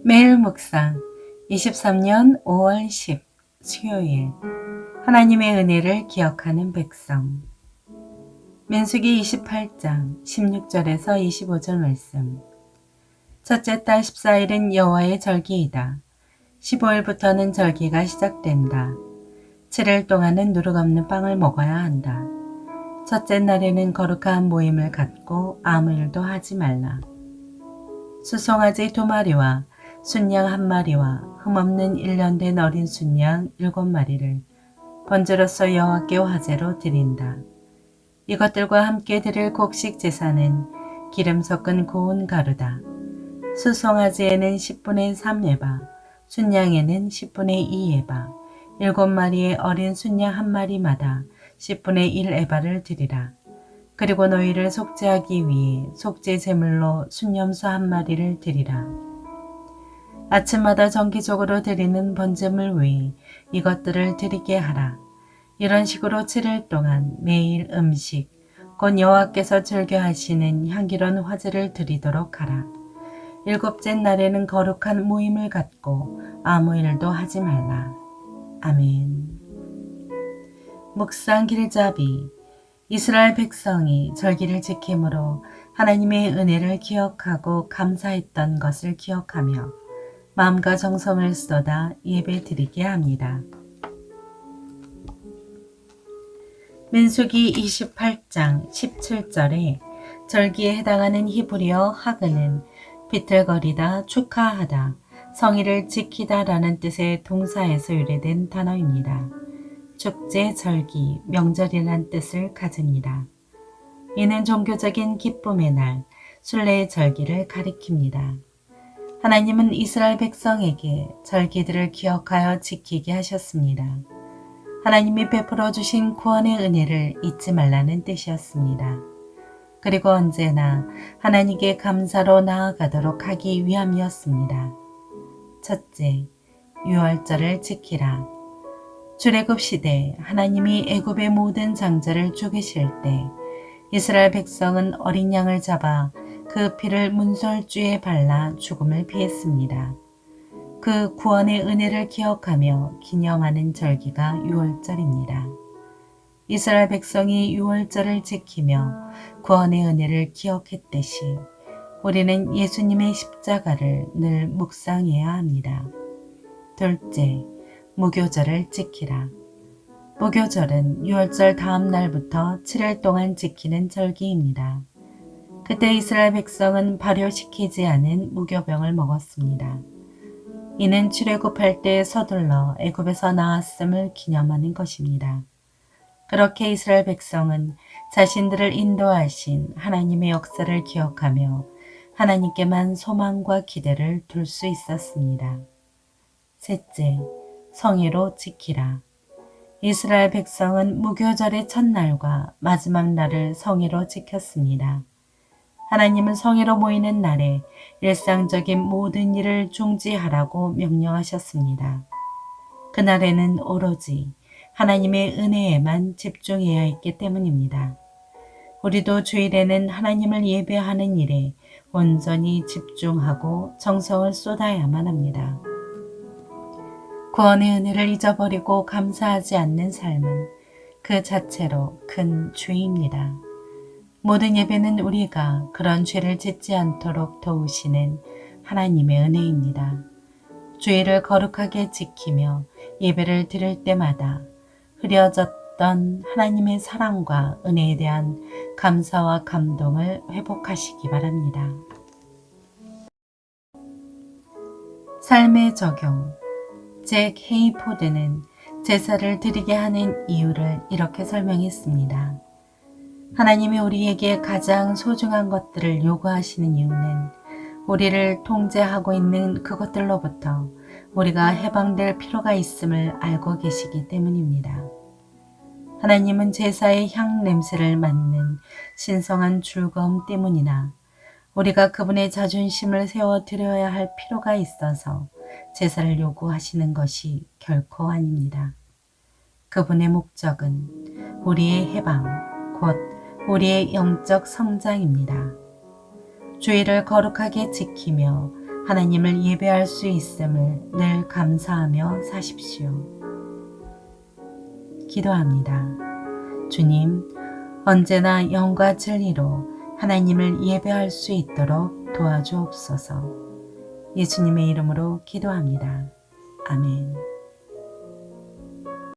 매일 묵상 23년 5월 10 수요일 하나님의 은혜를 기억하는 백성 민수기 28장 16절에서 25절 말씀. 첫째 달 14일은 여호와의 절기이다. 15일부터는 절기가 시작된다. 7일 동안은 누룩 없는 빵을 먹어야 한다. 첫째 날에는 거룩한 모임을 갖고 아무 일도 하지 말라. 수송아지 2마리와 순양 1마리와 흠없는 1년 된 어린 순양 7마리를 번제로서 여호와께 화제로 드린다. 이것들과 함께 드릴 곡식 제사는 기름 섞은 고운 가루다. 수송아지에는 10분의 3에바, 순양에는 10분의 2에바, 7마리의 어린 순양 1마리마다 10분의 1에바를 드리라. 그리고 너희를 속죄하기 위해 속죄 제물로 순염소 1마리를 드리라. 아침마다 정기적으로 드리는 번제물 외에 이것들을 드리게 하라. 이런 식으로 7일 동안 매일 음식, 곧 여호와께서 즐겨하시는 향기로운 화제를 드리도록 하라. 7째 날에는 거룩한 모임을 갖고 아무 일도 하지 말라. 아멘. 묵상 길잡이. 이스라엘 백성이 절기를 지킴으로 하나님의 은혜를 기억하고 감사했던 것을 기억하며 마음과 정성을 쏟아 예배 드리게 합니다. 민수기 28장 17절에 절기에 해당하는 히브리어 하그는 비틀거리다, 축하하다, 성의를 지키다 라는 뜻의 동사에서 유래된 단어입니다. 축제, 절기, 명절이란 뜻을 가집니다. 이는 종교적인 기쁨의 날, 순례의 절기를 가리킵니다. 하나님은 이스라엘 백성에게 절기들을 기억하여 지키게 하셨습니다. 하나님이 베풀어 주신 구원의 은혜를 잊지 말라는 뜻이었습니다. 그리고 언제나 하나님께 감사로 나아가도록 하기 위함이었습니다. 첫째, 유월절을 지키라. 출애굽 시대 하나님이 애굽의 모든 장자를 죽이실 때 이스라엘 백성은 어린 양을 잡아 그 피를 문설주에 발라 죽음을 피했습니다. 그 구원의 은혜를 기억하며 기념하는 절기가 유월절입니다. 이스라엘 백성이 유월절을 지키며 구원의 은혜를 기억했듯이 우리는 예수님의 십자가를 늘 묵상해야 합니다. 둘째, 무교절을 지키라. 무교절은 유월절 다음 날부터 7일 동안 지키는 절기입니다. 그때 이스라엘 백성은 발효시키지 않은 무교병을 먹었습니다. 이는 출애굽할 때 서둘러 애굽에서 나왔음을 기념하는 것입니다. 그렇게 이스라엘 백성은 자신들을 인도하신 하나님의 역사를 기억하며 하나님께만 소망과 기대를 둘 수 있었습니다. 셋째, 성의로 지키라. 이스라엘 백성은 무교절의 첫날과 마지막 날을 성의로 지켰습니다. 하나님은 성회로 모이는 날에 일상적인 모든 일을 중지하라고 명령하셨습니다. 그날에는 오로지 하나님의 은혜에만 집중해야 했기 때문입니다. 우리도 주일에는 하나님을 예배하는 일에 온전히 집중하고 정성을 쏟아야만 합니다. 구원의 은혜를 잊어버리고 감사하지 않는 삶은 그 자체로 큰 죄입니다. 모든 예배는 우리가 그런 죄를 짓지 않도록 도우시는 하나님의 은혜입니다. 주일을 거룩하게 지키며 예배를 드릴 때마다 흐려졌던 하나님의 사랑과 은혜에 대한 감사와 감동을 회복하시기 바랍니다. 삶의 적용. 잭 헤이포드는 제사를 드리게 하는 이유를 이렇게 설명했습니다. 하나님이 우리에게 가장 소중한 것들을 요구하시는 이유는 우리를 통제하고 있는 그것들로부터 우리가 해방될 필요가 있음을 알고 계시기 때문입니다. 하나님은 제사의 향 냄새를 맡는 신성한 즐거움 때문이나 우리가 그분의 자존심을 세워 드려야 할 필요가 있어서 제사를 요구하시는 것이 결코 아닙니다. 그분의 목적은 우리의 해방, 곧 우리의 영적 성장입니다. 주일을 거룩하게 지키며 하나님을 예배할 수 있음을 늘 감사하며 사십시오. 기도합니다. 주님, 언제나 영과 진리로 하나님을 예배할 수 있도록 도와주옵소서. 예수님의 이름으로 기도합니다. 아멘.